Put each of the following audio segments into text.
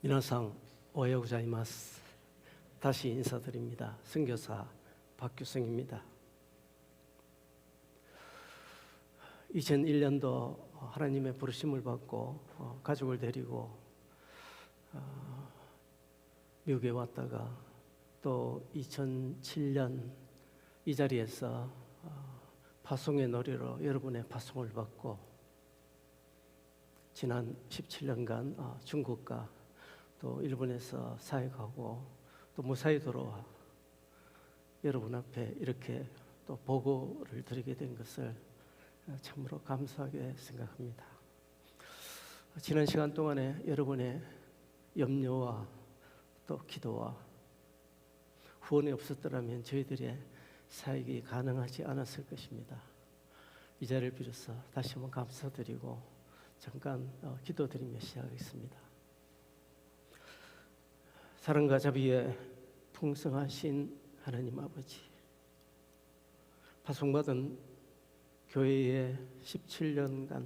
皆さん おはようございます. 다시 인사드립니다. 선교사 박규성입니다. 2001년도 하나님의 부르심을 받고 가족을 데리고 미국에 왔다가 또 2007년 이 자리에서 파송의 노래로 여러분의 파송을 받고 지난 17년간 중국과 또 일본에서 사역하고 또 무사히 돌아와 여러분 앞에 이렇게 또 보고를 드리게 된 것을 참으로 감사하게 생각합니다. 지난 시간 동안에 여러분의 염려와 또 기도와 후원이 없었더라면 저희들의 사역이 가능하지 않았을 것입니다. 이 자리를 빌어서 다시 한번 감사드리고 잠깐 기도드리며 시작하겠습니다. 사랑과 자비에 풍성하신 하나님 아버지, 파송받은 교회에 17년간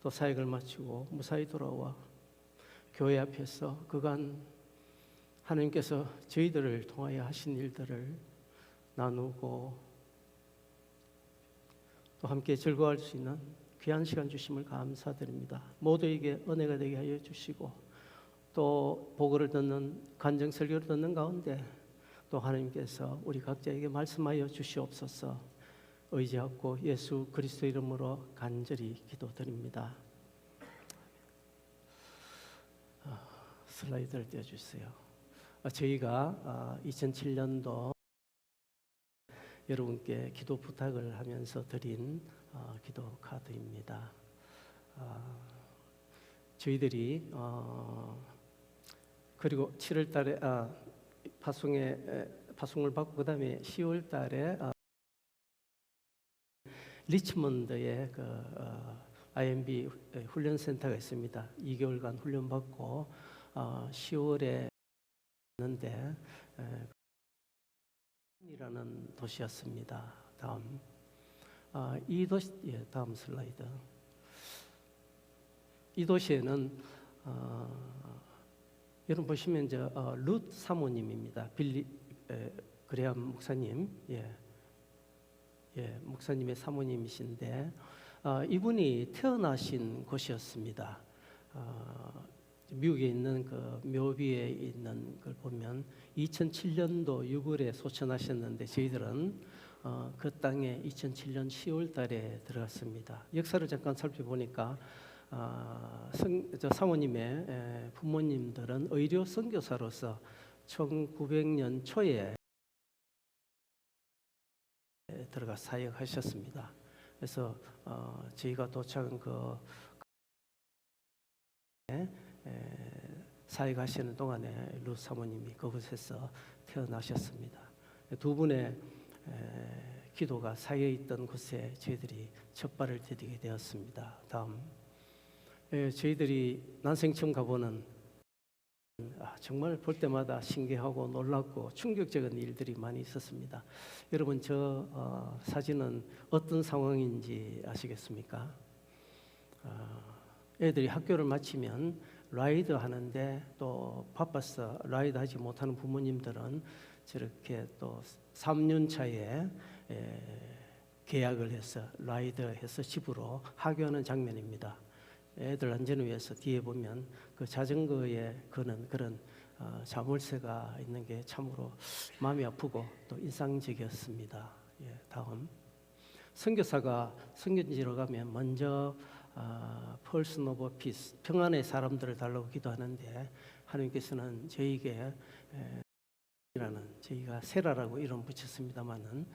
또 사역을 마치고 무사히 돌아와 교회 앞에서 그간 하나님께서 저희들을 통하여 하신 일들을 나누고 또 함께 즐거워할 수 있는 귀한 시간 주심을 감사드립니다. 모두에게 은혜가 되게 하여 주시고 또 보고를 듣는 간증 설교를 듣는 가운데 또 하나님께서 우리 각자에게 말씀하여 주시옵소서. 의지하고 예수 그리스도 이름으로 간절히 기도드립니다. 슬라이드를 띄워주세요. 저희가 2007년도 여러분께 기도 부탁을 하면서 드린 기도 카드입니다. 저희들이 그리고 7월 달에 파송을 받고 그 다음에 10월 달에 리치몬드에 IMB 훈련센터가 있습니다. 2개월간 훈련받고 10월에 했는데 이라는 도시였습니다. 다음 이 도시 다음 슬라이드. 이 도시에는 여러분 보시면 룻 사모님입니다. 빌리 그레암 목사님, 목사님의 사모님이신데 이분이 태어나신 곳이었습니다. 미국에 있는 그 묘비에 있는 걸 보면 2007년도 6월에 소천하셨는데 저희들은 그 땅에 2007년 10월 달에 들어갔습니다. 역사를 잠깐 살펴보니까 사모님의 부모님들은 의료 선교사로서 1900년 초에 들어가 사역하셨습니다. 그래서 저희가 도착한 사역하시는 동안에 루 사모님이 그곳에서 태어나셨습니다. 두 분의 기도가 쌓여 있던 곳에 저희들이 첫 발을 디디게 되었습니다. 다음. 저희들이 난생 처음 가보는 정말 볼 때마다 신기하고 놀랍고 충격적인 일들이 많이 있었습니다. 여러분 저 사진은 어떤 상황인지 아시겠습니까? 애들이 학교를 마치면 라이드 하는데 또 바빠서 라이드 하지 못하는 부모님들은 저렇게 또 3년 차에 계약을 해서 라이드 해서 집으로 하교하는 장면입니다. 애들 안전을 위해서 뒤에 보면 그 자전거에 거는 그런 자물쇠가 있는 게 참으로 마음이 아프고 또 인상적이었습니다. 다음. 선교사가 선교지로 가면 먼저 펄슨 오브 피스, 평안의 사람들을 달라고 기도하는데 하나님께서는 저희에게 저희가 세라라고 이름 붙였습니다마는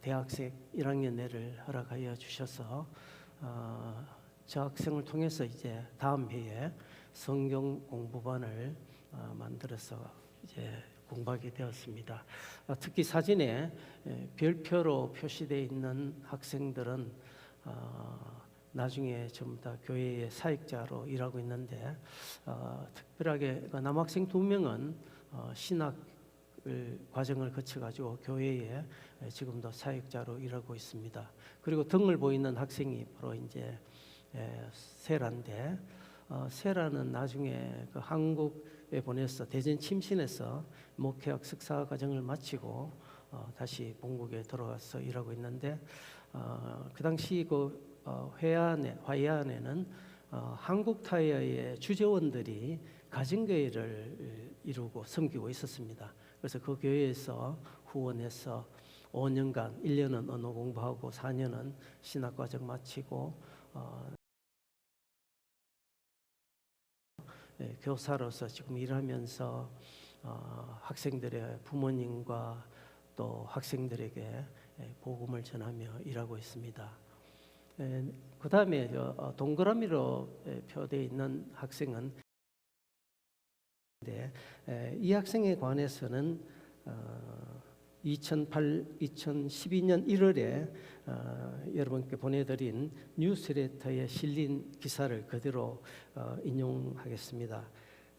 대학생 1학년 내를 허락하여 주셔서 저 학생을 통해서 이제 다음 해에 성경 공부반을 만들어서 이제 공부하게 되었습니다. 특히 사진에 별표로 표시되어 있는 학생들은 나중에 전부 다 교회의 사역자로 일하고 있는데 특별하게 남학생 2명은 신학 과정을 거쳐가지고 교회에 지금도 사역자로 일하고 있습니다. 그리고 등을 보이는 학생이 바로 이제 세라인데 세라는 나중에 그 한국에 보내서 대전 침신해서 목회학 석사 과정을 마치고 다시 본국에 돌아와서 일하고 있는데 그 당시 그 화해안에는 한국 타이어의 주재원들이 가정교회를 이루고 섬기고 있었습니다. 그래서 그 교회에서 후원해서 5년간 1년은 언어 공부하고 4년은 신학과정 마치고 교사로서 지금 일하면서 학생들의 부모님과 또 학생들에게 복음을 전하며 일하고 있습니다. 그 다음에 동그라미로 표되어 있는 학생은 이 학생에 관해서는 2012년 1월에 여러분께 보내드린 뉴스레터에 실린 기사를 그대로 인용하겠습니다.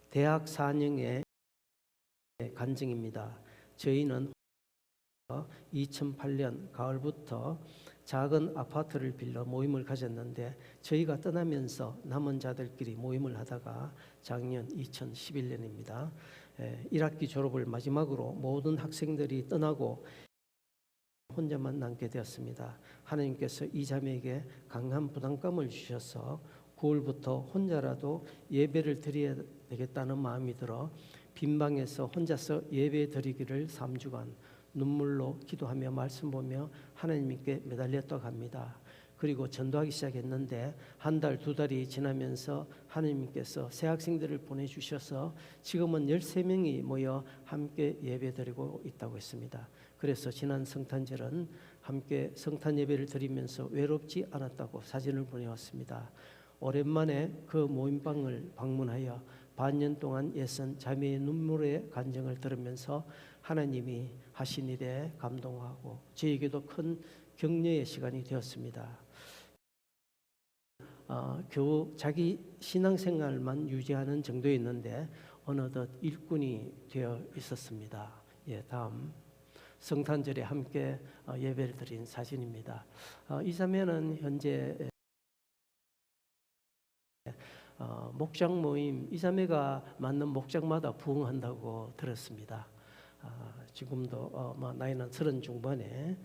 대학 4년의 간증입니다. 저희는 2008년 가을부터 작은 아파트를 빌려 모임을 가졌는데 저희가 떠나면서 남은 자들끼리 모임을 하다가 작년 2011년입니다. 1학기 졸업을 마지막으로 모든 학생들이 떠나고 혼자만 남게 되었습니다. 하나님께서 이 자매에게 강한 부담감을 주셔서 9월부터 혼자라도 예배를 드려야 되겠다는 마음이 들어 빈방에서 혼자서 예배 드리기를 3주간 눈물로 기도하며 말씀 보며 하나님께 매달렸다고 합니다. 그리고 전도하기 시작했는데 한 달, 두 달이 지나면서 하나님께서 새 학생들을 보내주셔서 지금은 13명이 모여 함께 예배드리고 있다고 했습니다. 그래서 지난 성탄절은 함께 성탄 예배를 드리면서 외롭지 않았다고 사진을 보내왔습니다. 오랜만에 그 모임방을 방문하여 반년 동안 애쓴 자매의 눈물의 간증을 들으면서 하나님이 하신 일에 감동하고 저에게도 큰 격려의 시간이 되었습니다. 겨우 자기 신앙생활만 유지하는 정도였는데 어느덧 일꾼이 되어 있었습니다. 다음 성탄절에 함께 예배를 드린 사진입니다. 이 자매는 현재 목장 모임, 이 자매가 맞는 목장마다 부흥한다고 들었습니다. 지금도 나이는 30 중반에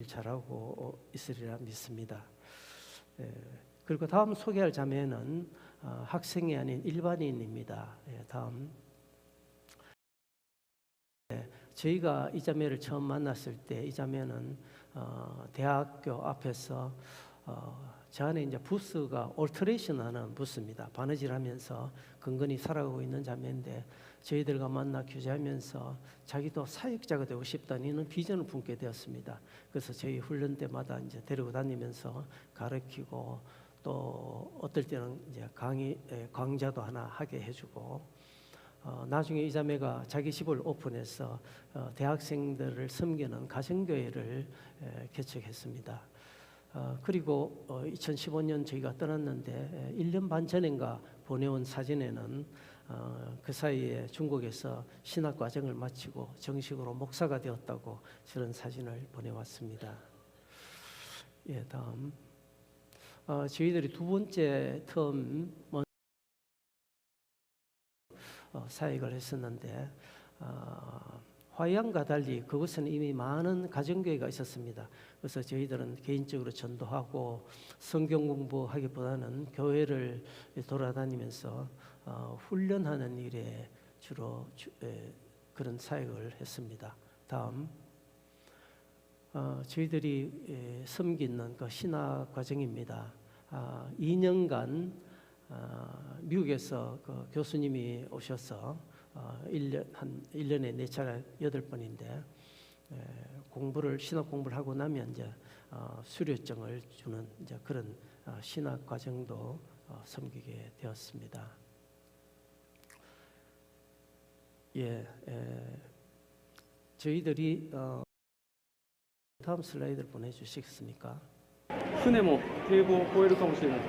잘하고 있으리라 믿습니다. 그리고 다음 소개할 자매는 학생이 아닌 일반인입니다. 다음 저희가 이 자매를 처음 만났을 때 이 자매는 대학교 앞에서 저 안에 이제 부스가 올터레이션하는 부스입니다. 바느질하면서 근근히 살아가고 있는 자매인데 저희들과 만나 교제하면서 자기도 사역자가 되고 싶다는 비전을 품게 되었습니다. 그래서 저희 훈련 때마다 이제 데리고 다니면서 가르치고 또 어떨 때는 이제 강좌도 하나 하게 해주고 나중에 이 자매가 자기 집을 오픈해서 대학생들을 섬기는 가정교회를 개척했습니다. 그리고 2015년 저희가 떠났는데 1년 반 전인가 보내온 사진에는 그 사이에 중국에서 신학 과정을 마치고 정식으로 목사가 되었다고 저런 사진을 보내왔습니다. 다음 저희들이 두 번째 텀 사역을 했었는데 화해안과 달리 그곳에는 이미 많은 가정교회가 있었습니다. 그래서 저희들은 개인적으로 전도하고 성경 공부하기보다는 교회를 돌아다니면서 훈련하는 일에 주로 그런 사역을 했습니다. 다음 저희들이 섬기는 그 신학 과정입니다. 2년간 미국에서 그 교수님이 오셔서 1년에 4차례 8번인데 신학 공부를 하고 나면 이제 수료증을 주는 이제 그런 신학 과정도 섬기게 되었습니다. 저희들이 다음 슬라이드를 보내주시겠습니까? 船も堤防を越えるかもしれない。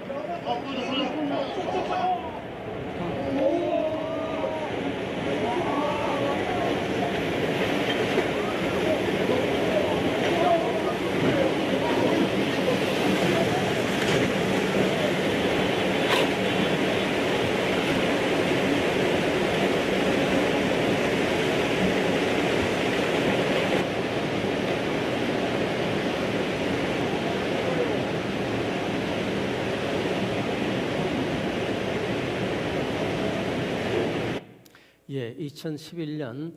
예, 2011년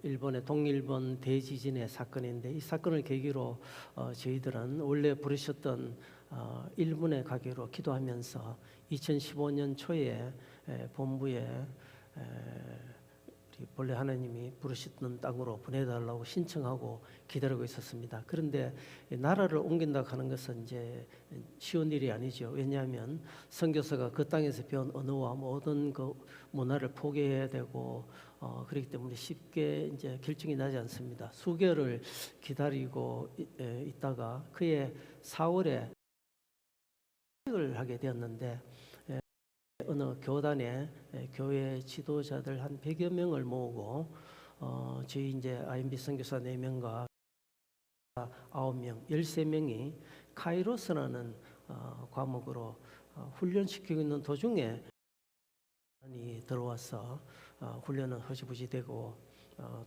일본의 동일본 대지진의 사건인데 이 사건을 계기로 저희들은 원래 부르셨던 일본에 가기로 기도하면서 2015년 초에 본부에 우리 본래 하나님이 부르셨던 땅으로 보내달라고 신청하고 기다리고 있었습니다. 그런데 나라를 옮긴다 하는 것은 이제 쉬운 일이 아니죠. 왜냐하면 선교사가 그 땅에서 배운 언어와 모든 그 문화를 포기해야 되고 그렇기 때문에 쉽게 이제 결정이 나지 않습니다. 수개월을 기다리고 있다가 그해 4월에 을 하게 되었는데 어느 교단에 교회 지도자들 한 100여 명을 모으고 저희 이제 IMB 선교사 4명과 9명, 13명이 카이로스라는 과목으로 훈련시키고 있는 도중에 들어와서 훈련은 허지부지되고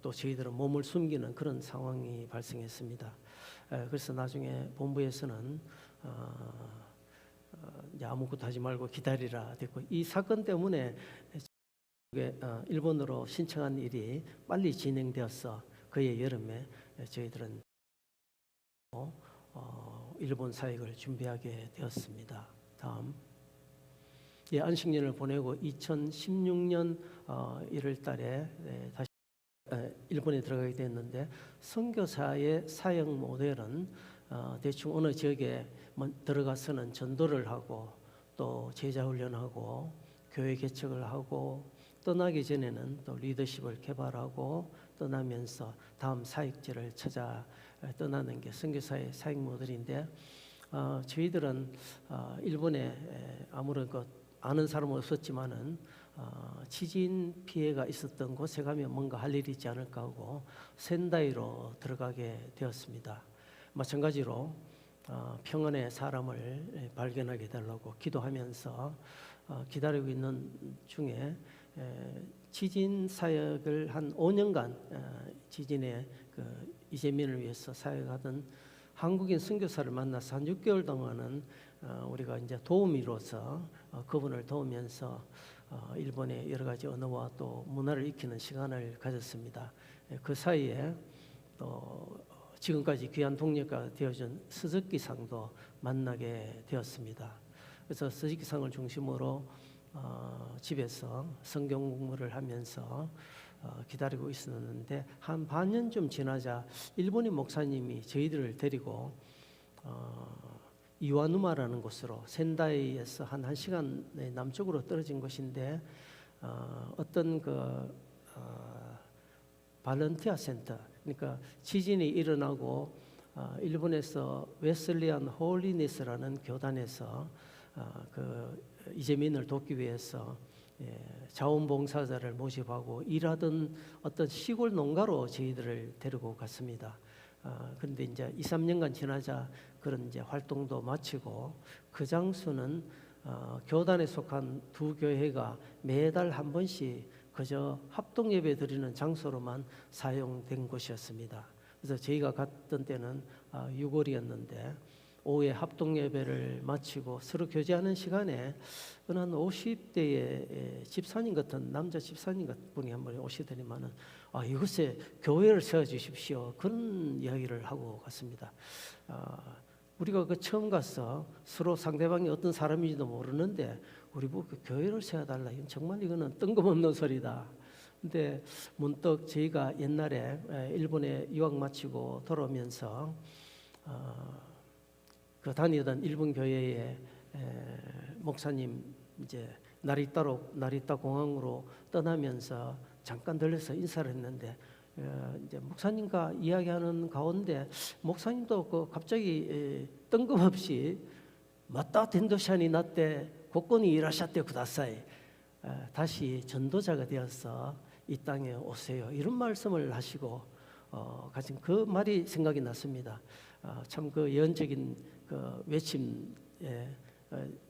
또 저희들은 몸을 숨기는 그런 상황이 발생했습니다. 그래서 나중에 본부에서는 이제 아무것도 하지 말고 기다리라 됐고 이 사건 때문에 일본으로 신청한 일이 빨리 진행되어서 그해 여름에 저희들은 일본 사역을 준비하게 되었습니다. 다음 안식년을 보내고 2016년 1월달에 다시 일본에 들어가게 됐는데 선교사의 사역 모델은 대충 어느 지역에 들어가서는 전도를 하고 또 제자 훈련하고 교회 개척을 하고 떠나기 전에는 또 리더십을 개발하고 떠나면서 다음 사역지를 찾아 떠나는 게 선교사의 사역 모델인데 저희들은 일본에 아무런 것 아는 사람은 없었지만은 지진 피해가 있었던 곳에 가면 뭔가 할 일이 있지 않을까 하고 센다이로 들어가게 되었습니다. 마찬가지로 평안의 사람을 발견하게 되려고 기도하면서 기다리고 있는 중에 지진 사역을 한 5년간 지진의 그 이재민을 위해서 사역하던 한국인 선교사를 만나서 한 6개월 동안은 우리가 이제 도우미로서 그분을 도우면서 일본의 여러 가지 언어와 또 문화를 익히는 시간을 가졌습니다. 그 사이에 또 지금까지 귀한 동력가 되어준 스즈키상도 만나게 되었습니다. 그래서 스즈키상을 중심으로 집에서 성경 공부를 하면서 기다리고 있었는데 한 반년쯤 지나자 일본인 목사님이 저희들을 데리고 이와누마라는 곳으로 센다이에서 한 1시간 남쪽으로 떨어진 곳인데 어떤 그 발런티아 센터 그러니까 지진이 일어나고 일본에서 웨슬리안 홀리니스라는 교단에서 그 이재민을 돕기 위해서 자원봉사자를 모집하고 일하던 어떤 시골 농가로 저희들을 데리고 갔습니다. 그런데 이제 2, 3년간 지나자 그런 이제 활동도 마치고 그 장소는 교단에 속한 두 교회가 매달 한 번씩 그저 합동 예배 드리는 장소로만 사용된 곳이었습니다. 그래서 저희가 갔던 때는 6월이었는데 오후에 합동 예배를 마치고 서로 교제하는 시간에 어느 한 50대의 집사님 같은 남자 집사님 같은 분이 한 분 오시더니만은 이곳에 교회를 세워 주십시오. 그런 이야기를 하고 갔습니다. 우리가 그 처음 가서 서로 상대방이 어떤 사람인지도 모르는데 우리 보고 교회를 세워달라. 정말 이거는 뜬금없는 소리다. 근데 문득 저희가 옛날에 일본에 유학 마치고 돌아오면서 그 다니던 일본 교회의 목사님 이제 나리타 공항으로 떠나면서 잠깐 들려서 인사를 했는데 이제 목사님과 이야기하는 가운데 목사님도 그 갑자기 뜬금없이 마타 텐도샤니 나때 고건이 일하셨대 구다사이 다시 전도자가 되어서 이 땅에 오세요 이런 말씀을 하시고 가진 그 말이 생각이 났습니다. 참 그 예언적인 그 외침에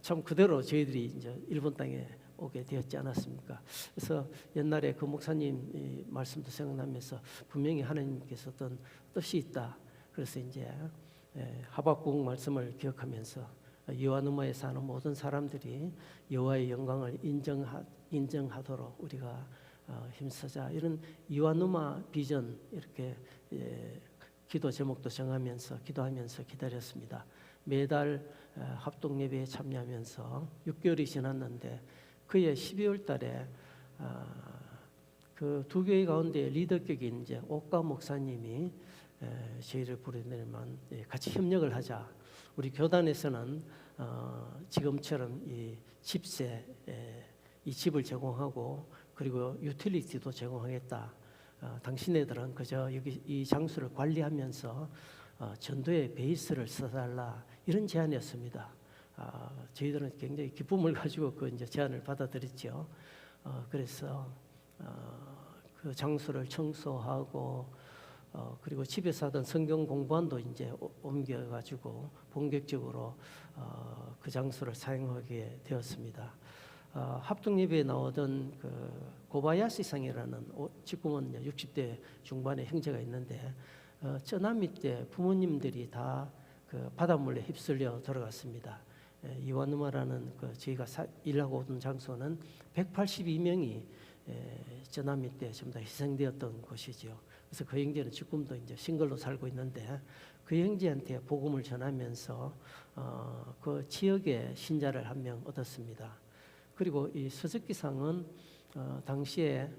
참 그대로 저희들이 이제 일본 땅에 오게 되었지 않았습니까? 그래서 옛날에 그 목사님 말씀도 생각나면서 분명히 하나님께서 어떤 뜻이 있다. 그래서 이제 하박국 말씀을 기억하면서 여호와누마에 사는 모든 사람들이 여호와의 영광을 인정하도록 우리가 힘쓰자 이런 이와누마 비전 이렇게 기도 제목도 정하면서 기도하면서 기다렸습니다. 매달 합동 예배에 참여하면서 6개월이 지났는데 그해 12월 달에 그 두 교회 가운데 리더격인 이제 옥가 목사님이 저희를 부르더니만 같이 협력을 하자. 우리 교단에서는 지금처럼 이 집세 이 집을 제공하고 그리고 유틸리티도 제공하겠다. 당신네들은 그저 여기 이 장소를 관리하면서 전도의 베이스를 써달라 이런 제안이었습니다. 저희들은 굉장히 기쁨을 가지고 그 이제 제안을 받아들였죠. 그래서 그 장소를 청소하고 그리고 집에서 하던 성경 공부원도 이제 옮겨가지고 본격적으로 그 장소를 사용하게 되었습니다. 합동 예배에 나오던 그 고바야시상이라는 지금은 60대 중반의 형제가 있는데 쩌나미 때 부모님들이 다 그 바닷물에 휩쓸려 돌아갔습니다. 이와누마라는 그 저희가 일하고 오던 장소는 182명이 쩌나미 때 전부 다 희생되었던 곳이죠. 그래서 그 형제는 지금도 이제 싱글로 살고 있는데 그 형제한테 복음을 전하면서 그 지역의 신자를 한 명 얻었습니다. 그리고 이 서적기상은 당시에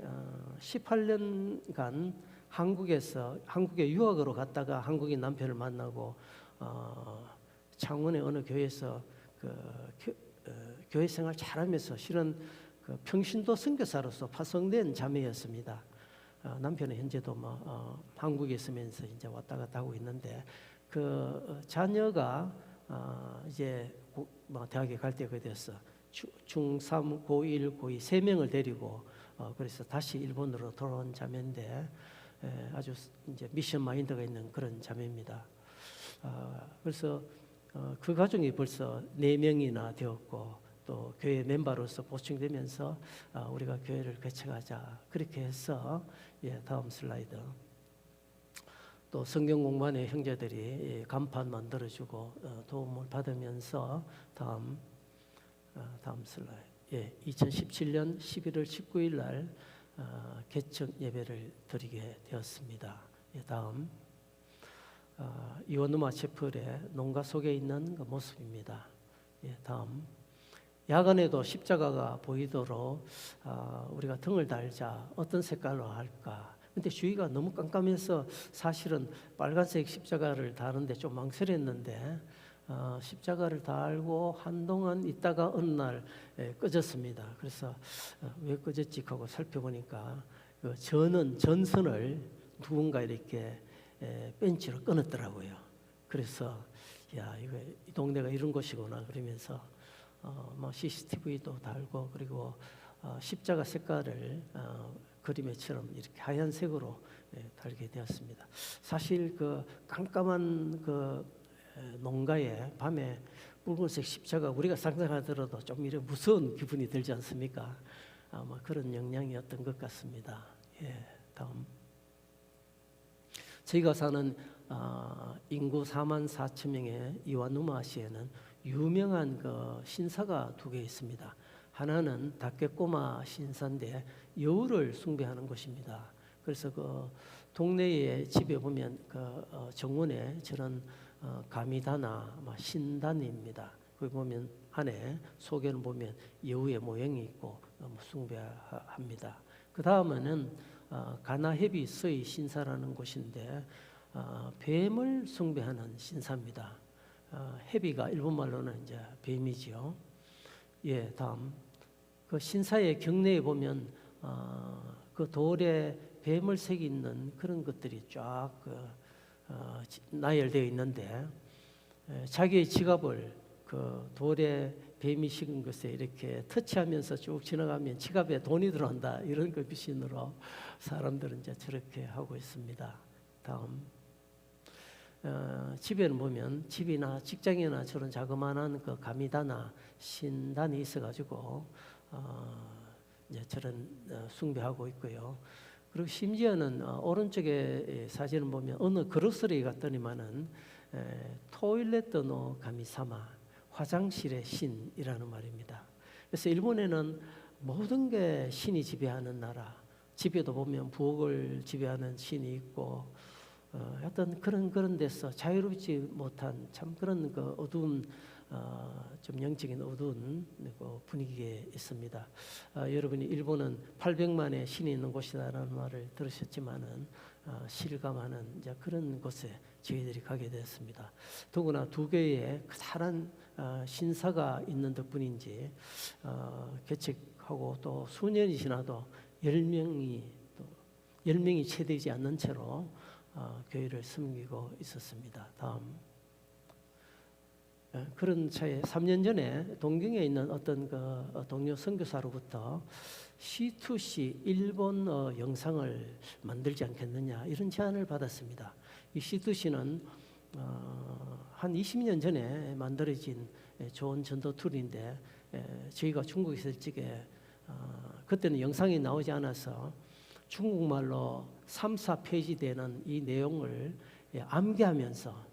18년간 한국에 유학으로 갔다가 한국인 남편을 만나고 창원의 어느 교회에서 교회 생활 잘하면서 실은 그 평신도 선교사로서 파송된 자매였습니다. 남편은 현재도 한국에 있으면서 이제 왔다 갔다 하고 있는데 그 자녀가 이제 대학에 갈 때가 됐어. 중3, 고1, 고2 세 명을 데리고 그래서 다시 일본으로 돌아온 자매인데 아주 이제 미션 마인드가 있는 그런 자매입니다. 그래서 그 가정이 벌써 4명이나 되었고 또 교회 멤버로서 보충되면서 우리가 교회를 개척하자 그렇게 해서 다음 슬라이드. 또 성경 공부하는 형제들이 간판 만들어주고 도움을 받으면서 다음 슬라이드. 2017년 11월 19일 날 개척 예배를 드리게 되었습니다. 다음 이원누마 채플의 농가 속에 있는 그 모습입니다. 다음 야간에도 십자가가 보이도록 우리가 등을 달자 어떤 색깔로 할까? 근데 주위가 너무 깜깜해서 사실은 빨간색 십자가를 다는데 좀 망설였는데 십자가를 달고 한동안 있다가 어느 날 꺼졌습니다. 그래서 왜 꺼졌지 하고 살펴보니까 그 전선을 누군가 이렇게 벤치로 끊었더라고요. 그래서 야 이거 이 동네가 이런 곳이구나 그러면서 CCTV도 달고 그리고 십자가 색깔을 그림에처럼 이렇게 하얀색으로 달게 되었습니다. 사실 그 깜깜한 그 농가에 밤에 붉은색 십자가 우리가 상상하더라도 좀 이런 무서운 기분이 들지 않습니까? 아마 그런 영향이었던 것 같습니다. 다음. 저희가 사는 인구 4만 4천 명의 이와누마시에는 유명한 그 신사가 2개 있습니다. 하나는 다케꼬마 신사인데 여우를 숭배하는 곳입니다. 그래서 그 동네의 집에 보면 그 정원에 저런 가미다나 신단입니다. 거기 보면 안에 속에는 보면 여우의 모형이 있고 숭배합니다. 그 다음에는 가나헤비 서이 신사라는 곳인데 뱀을 숭배하는 신사입니다. 헤비가 일본말로는 이제 뱀이지요. 다음 그 신사의 경내에 보면 그 돌에 뱀을 새기는 그런 것들이 쫙 나열되어 있는데 자기의 지갑을 그 돌에 뱀이 식은 것에 이렇게 터치하면서 쭉 지나가면 지갑에 돈이 들어온다 이런 그 비신으로 사람들은 이제 저렇게 하고 있습니다. 다음 집에는 보면 집이나 직장이나 저런 자그마한 그 가미다나 신단이 있어가지고 이제 저런 숭배하고 있고요. 그리고 심지어는 오른쪽에 사진을 보면 어느 그로서리 갔더니만은 토일레트노 가미사마 화장실의 신이라는 말입니다. 그래서 일본에는 모든 게 신이 지배하는 나라, 집에도 보면 부엌을 지배하는 신이 있고 어떤 그런 데서 자유롭지 못한 참 그런 그 어두운 좀 영적인 어두운 그 분위기에 있습니다. 여러분이 일본은 800만의 신이 있는 곳이다라는 말을 들으셨지만은 실감하는 이제 그런 곳에 저희들이 가게 되었습니다. 더구나 두 개의 커다란 신사가 있는 덕분인지 개척하고 또 수년이 지나도 10명이 채 되지 않는 채로 교회를 섬기고 있었습니다. 다음. 그런 차에 3년 전에 동경에 있는 어떤 그 동료 선교사로부터 C2C 일본어 영상을 만들지 않겠느냐 이런 제안을 받았습니다. 이 C2C는 한 20년 전에 만들어진 좋은 전도 툴인데 저희가 중국에 있을 적에 그때는 영상이 나오지 않아서 중국말로 3, 4페이지 되는 이 내용을 암기하면서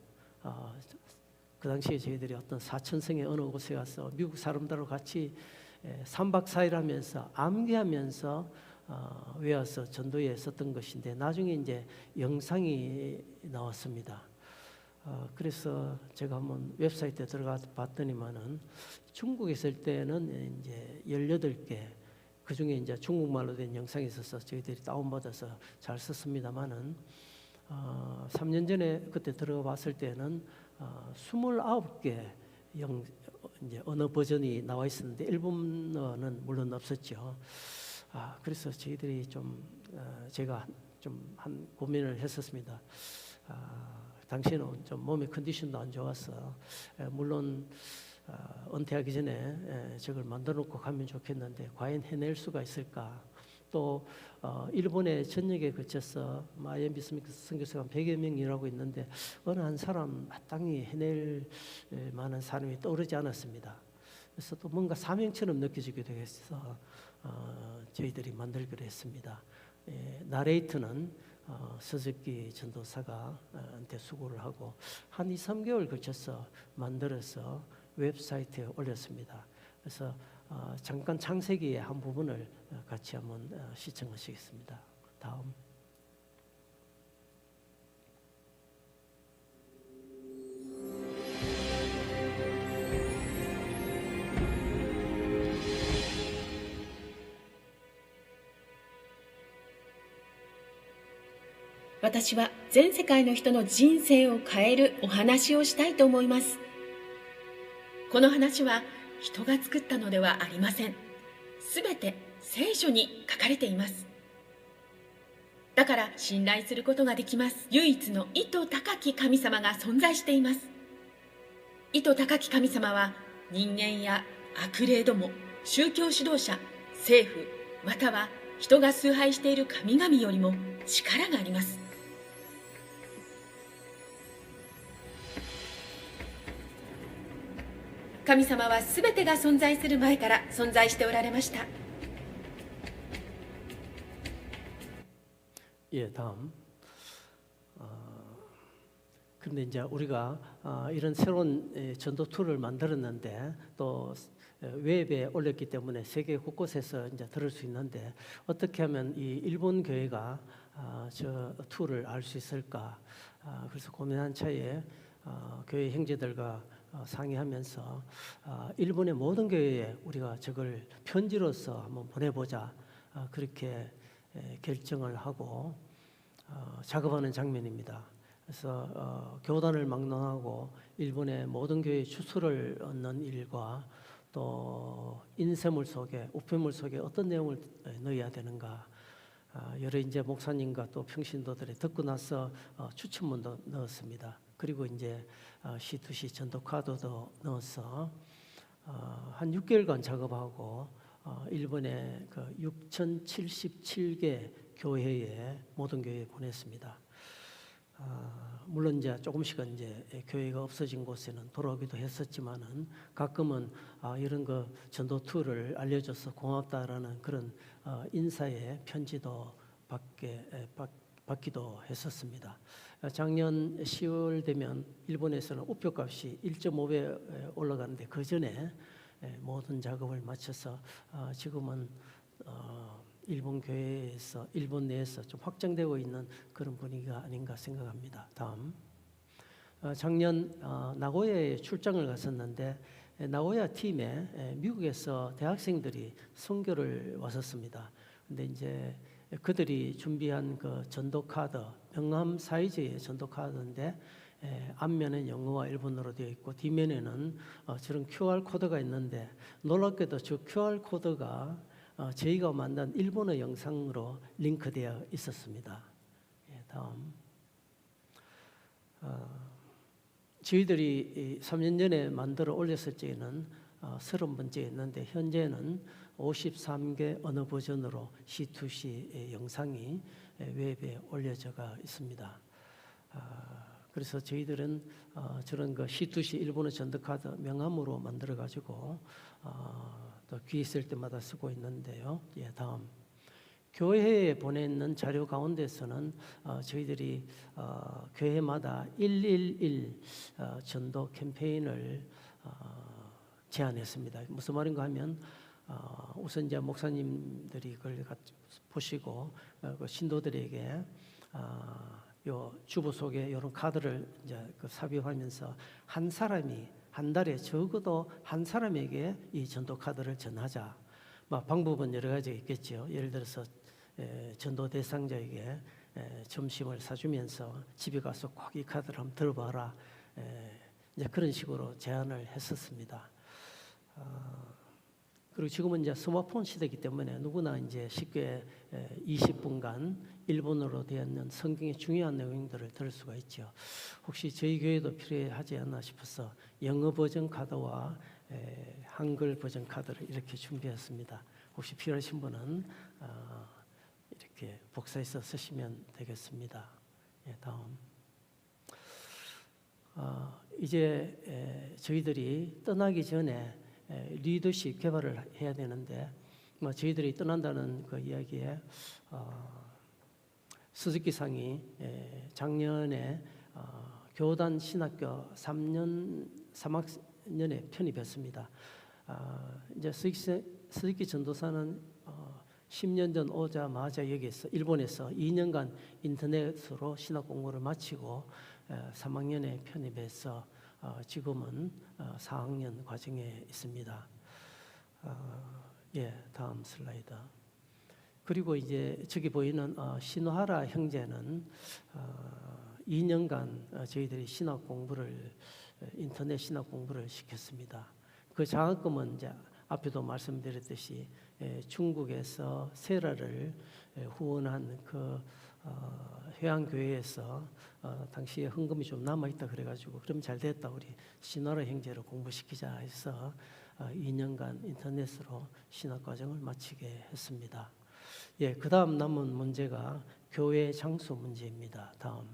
그 당시에 저희들이 어떤 사천성의 어느 곳에 가서 미국 사람들하고 같이 3박 4일 하면서 암기하면서 외워서 전도에 썼던 것인데 나중에 이제 영상이 나왔습니다. 그래서 제가 한번 웹사이트에 들어가서 봤더니만은 중국에 있을 때는 이제 18개 그 중에 이제 중국말로 된 영상이 있어서 저희들이 다운받아서 잘 썼습니다만은 3년 전에 그때 들어가 봤을 때는 29개 이제 언어 버전이 나와 있었는데 일본어는 물론 없었죠. 그래서 저희들이 좀 제가 좀 한 고민을 했었습니다. 당시에는 좀 몸의 컨디션도 안 좋아서 물론 은퇴하기 전에 저걸 만들어 놓고 가면 좋겠는데 과연 해낼 수가 있을까? 또 일본의 전역에 거쳐서 마이애미 선교사가 100여 명 일하고 있는데 어느 한 사람 마땅히 해낼 만한 사람이 떠오르지 않았습니다. 그래서 또 뭔가 사명처럼 느껴지게 되겠어 저희들이 만들기로 했습니다. 나레이트는 서적기 전도사가 한테 수고를 하고 한 2, 3개월 걸쳐서 만들어서 웹사이트에 올렸습니다. 그래서 잠깐 창세기의 한 부분을 같이 한번 시청하시겠습니다. 다음.私は全世界の人の人生を変えるお話をしたいと思います。この話は人が作ったのではありません。すべて聖書に書かれています。だから信頼することができます。唯一の意図高き神様が存在しています。意図高き神様は人間や悪霊ども、宗教指導者、政府、または人が崇拝している神々よりも力があります。神様はすべてが存在する前から存在しておられました。 예, 다음. 그런데 이제 우리가 이런 새로운 전도 툴을 만들었는데 또 웹에 올렸기 때문에 세계 곳곳에서 이제 들을 수 있는데 어떻게 하면 이 일본 교회가 저 툴을 알 수 있을까? 그래서 고민한 차에 교회 형제들과 상의하면서 일본의 모든 교회에 우리가 저걸 편지로서 한번 보내보자 그렇게 결정을 하고 작업하는 장면입니다. 그래서 교단을 막론하고 일본의 모든 교회 주소를 얻는 일과 또 인쇄물 속에 우편물 속에 어떤 내용을 넣어야 되는가 여러 이제 목사님과 또 평신도들이 듣고 나서 추천문도 넣었습니다. 그리고 이제 C2C 전도 카드도 넣어서 한 6개월간 작업하고 일본의 그 6,077개 교회에 모든 교회에 보냈습니다. 물론 이제 조금씩은 이제 교회가 없어진 곳에는 돌아오기도 했었지만은 가끔은 이런 거 전도 툴을 알려줘서 고맙다라는 그런 인사의 편지도 받기도 했었습니다. 작년 10월 되면 일본에서는 우표값이 1.5배 올라가는데 그 전에 모든 작업을 마쳐서 지금은 일본 교회에서 일본 내에서 좀 확장되고 있는 그런 분위기가 아닌가 생각합니다. 다음 작년 나고야에 출장을 갔었는데 나고야 팀에 미국에서 대학생들이 선교를 왔었습니다. 근데 이제 그들이 준비한 그 전도 카드, 명함 사이즈의 전도 카드인데 앞면은 영어와 일본어로 되어 있고 뒷면에는 저런 QR 코드가 있는데 놀랍게도 저 QR 코드가 저희가 만든 일본어 영상으로 링크되어 있었습니다. 다음 저희들이 3년 전에 만들어 올렸을 때에는 30번째였는데 현재는 53개 언어 버전으로 C2C 영상이 웹에 올려져가 있습니다. 그래서 저희들은 저런 그 C2C 일본어 전도카드 명함으로 만들어 가지고 또 귀 있을 때마다 쓰고 있는데요. 다음 교회에 보내는 자료 가운데서는 저희들이 교회마다 111 전도 캠페인을 제안했습니다. 무슨 말인가 하면 우선 이제 목사님들이 그걸 보시고 그 신도들에게 요 주보 속에 이런 카드를 이제 그 삽입하면서 한 사람이 한 달에 적어도 한 사람에게 이 전도 카드를 전하자. 방법은 여러 가지가 있겠죠. 예를 들어서 전도 대상자에게 점심을 사주면서 집에 가서 꼭 이 카드를 한번 들어봐라. 이제 그런 식으로 제안을 했었습니다. 그리고 지금은 이제 스마트폰 시대이기 때문에 누구나 이제 쉽게 20분간 일본어로 되어 있는 성경의 중요한 내용들을 들을 수가 있죠. 혹시 저희 교회도 필요하지 않나 싶어서 영어 버전 카드와 한글 버전 카드를 이렇게 준비했습니다. 혹시 필요하신 분은 이렇게 복사해서 쓰시면 되겠습니다. 다음 이제 저희들이 떠나기 전에 리더십 개발을 해야 되는데 저희들이 떠난다는 그 이야기에 스즈키상이 작년에 교단 신학교 3학년에 편입했습니다. 이제 스즈키 전도사는 10년 전 오자마자 여기에서 일본에서 2년간 인터넷으로 신학 공부를 마치고 3학년에 편입해서 지금은 4학년 과정에 있습니다. 다음 슬라이드. 그리고 이제 저기 보이는 시노하라 형제는 2년간 저희들이 신학 공부를 인터넷 신학 공부를 시켰습니다. 그 장학금은 이제 앞에도 말씀드렸듯이 중국에서 세라를 후원한 그 회양교회에서 당시에 헌금이 좀 남아있다 그래가지고 그럼 잘 됐다 우리 신화라 형제를 공부시키자 해서 2년간 인터넷으로 신학과정을 마치게 했습니다. 그 다음 남은 문제가 교회 장소 문제입니다. 다음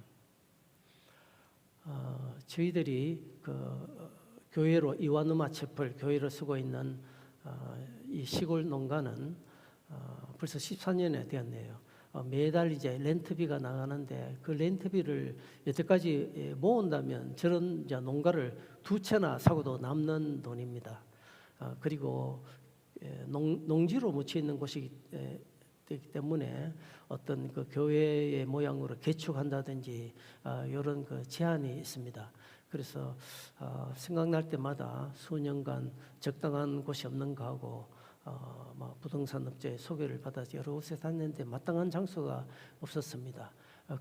저희들이 그 교회로 이와누마 채플 교회를 쓰고 있는 이 시골 농가는 벌써 14년이 되었네요. 매달 이제 렌트비가 나가는데 그 렌트비를 여태까지 모은다면 저런 이제 농가를 2채나 사고도 남는 돈입니다. 그리고 농지로 묻혀 있는 곳이기 때문에 어떤 그 교회의 모양으로 개축한다든지 이런 그 제한이 있습니다. 그래서 생각날 때마다 수년간 적당한 곳이 없는가 하고 부동산 업체의 소개를 받아서 여러 곳에 다녔는데 마땅한 장소가 없었습니다.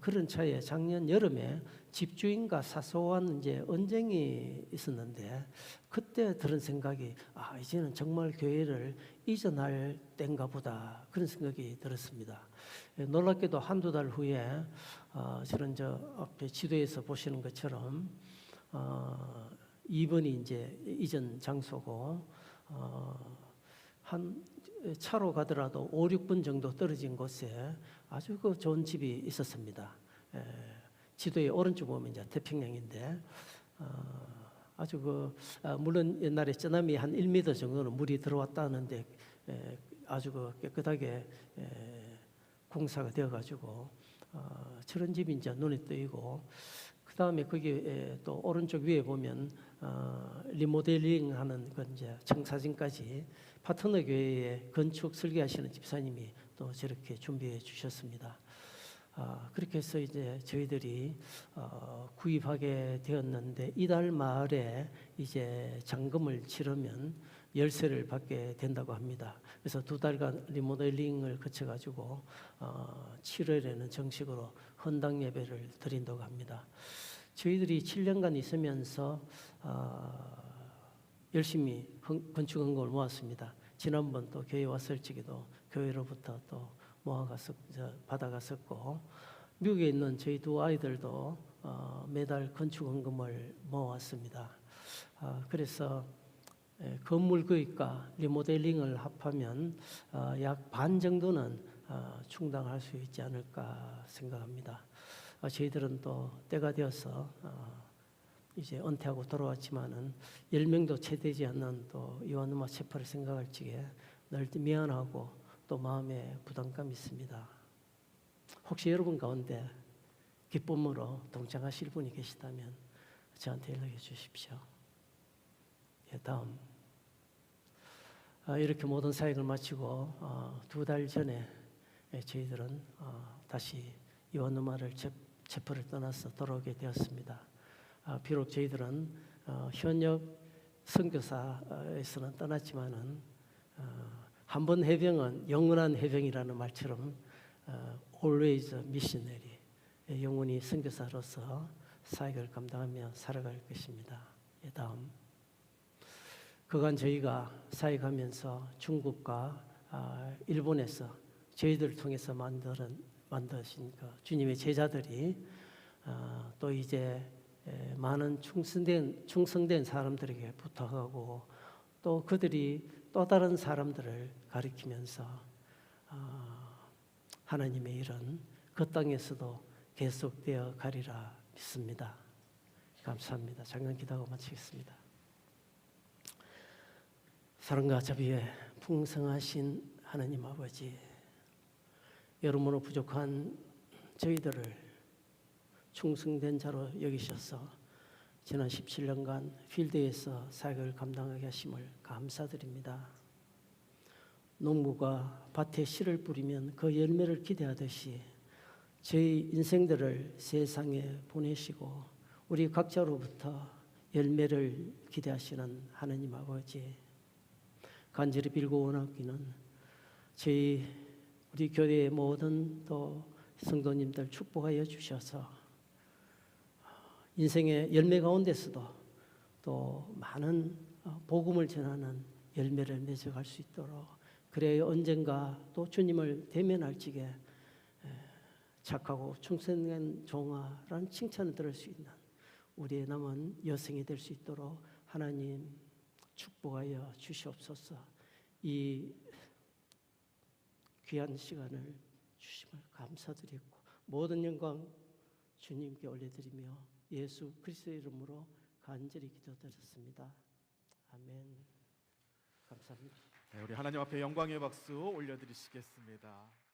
그런 차에 작년 여름에 집주인과 사소한 이제 언쟁이 있었는데 그때 들은 생각이 이제는 정말 교회를 이전할 때인가 보다 그런 생각이 들었습니다. 놀랍게도 한두 달 후에 저런 저 앞에 지도에서 보시는 것처럼 2번이 이제 이전 장소고 한 차로 가더라도 5, 6분 정도 떨어진 곳에 아주 그 좋은 집이 있었습니다. 지도의 오른쪽 보면 이제 태평양인데 아주 그 물론 옛날에 쓰나미 한 1m 정도는 물이 들어왔다는데 아주 그 깨끗하게 공사가 되어가지고 저런 집이 이제 눈에 띄고 그 다음에 거기 또 오른쪽 위에 보면 리모델링하는 그 이제 청사진까지 파트너 교회에 건축 설계하시는 집사님이 또 저렇게 준비해 주셨습니다. 그렇게 해서 이제 저희들이 구입하게 되었는데 이달 말에 이제 잔금을 치르면 열쇠를 받게 된다고 합니다. 그래서 2달간 리모델링을 거쳐가지고 7월에는 정식으로 헌당 예배를 드린다고 합니다. 저희들이 7년간 있으면서 열심히 건축 헌금을 모았습니다. 지난번 또 교회 왔을 적에도 교회로부터 또 받아갔었고, 미국에 있는 저희 두 아이들도 매달 건축 헌금을 모았습니다. 그래서 건물 구입과 리모델링을 합하면 약 반 정도는 충당할 수 있지 않을까 생각합니다. 저희들은 또 때가 되어서 이제 은퇴하고 돌아왔지만은 10명도 채 되지 않는 또 이완음악 체파를 생각할 적에 늘 미안하고 또 마음에 부담감이 있습니다. 혹시 여러분 가운데 기쁨으로 동참하실 분이 계시다면 저한테 연락해 주십시오. 다음. 이렇게 모든 사역을 마치고 2달 전에 저희들은 다시 이완음악을 체포를 떠나서 돌아오게 되었습니다. 비록 저희들은 현역 선교사에서는 떠났지만은 한 번 해병은 영원한 해병이라는 말처럼 always missionary, 영원히 선교사로서 사역을 감당하며 살아갈 것입니다. 다음. 그간 저희가 사역하면서 중국과 일본에서 저희들을 통해서 만드신 주님의 제자들이 또 이제 많은 충성된 사람들에게 부탁하고 또 그들이 또 다른 사람들을 가리키면서 하나님의 일은 그 땅에서도 계속되어 가리라 믿습니다. 감사합니다. 잠깐 기도하고 마치겠습니다. 사랑과 자비에 풍성하신 하나님 아버지, 여러모로 부족한 저희들을 충성된 자로 여기셔서 지난 17년간 필드에서 사역을 감당하게 하심을 감사드립니다. 농부가 밭에 씨를 뿌리면 그 열매를 기대하듯이 저희 인생들을 세상에 보내시고 우리 각자로부터 열매를 기대하시는 하나님 아버지, 간절히 빌고 원하기는 우리 교회의 모든 또 성도님들 축복하여 주셔서 인생의 열매 가운데서도 또 많은 복음을 전하는 열매를 맺어갈 수 있도록, 그래야 언젠가 또 주님을 대면할 적에 착하고 충성된 종아라는 칭찬을 들을 수 있는 우리의 남은 여생이 될 수 있도록 하나님 축복하여 주시옵소서. 이 귀한 시간을 주심을 감사드리고 모든 영광 주님께 올려드리며 예수 그리스도의 이름으로 간절히 기도드렸습니다. 아멘. 감사합니다. 우리 하나님 앞에 영광의 박수 올려드리시겠습니다.